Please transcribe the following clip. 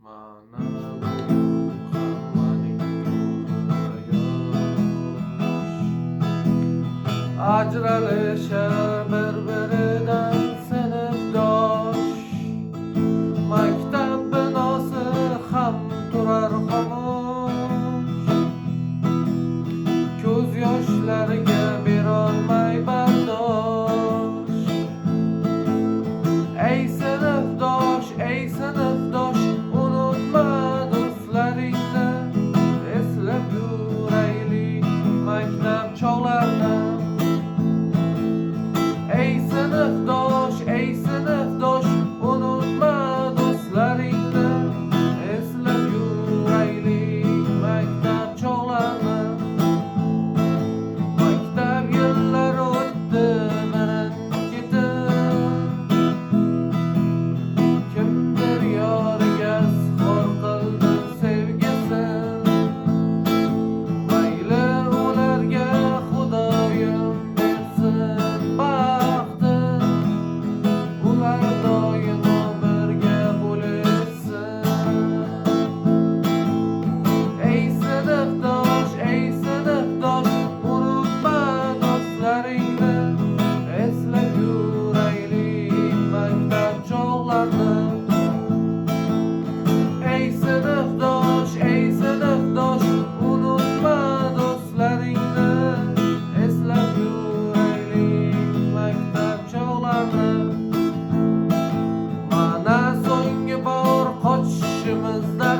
Mana bu hammaning yo'lida ajralishar bir-biridan sinfdosh. Maktab binosi ham turar xomush, ko'z yoshlariga berolmay bardosh. Ey sinfdosh, unutma do'stlaringni, eslab yuraylik maktab chog'larini. Ey sinfdosh, unutma do'stlaringni, eslab yuraylik maktab chog'larini. Maktab yillari o'tdi birin-ketin, kimdir yoriga izhor qildi sevgisin. Mayli ularga Xudoyim bersin baxti, ular doimo birga bo'lishsin. Ey sinfdosh, unutma do'stlaringni, eslab yuraylik maktab chog'larini. Ey sinfdosh, unutma do'stlaringni, eslab yuraylik maktab chog'larini. Mana so'nggi bor qochishimizda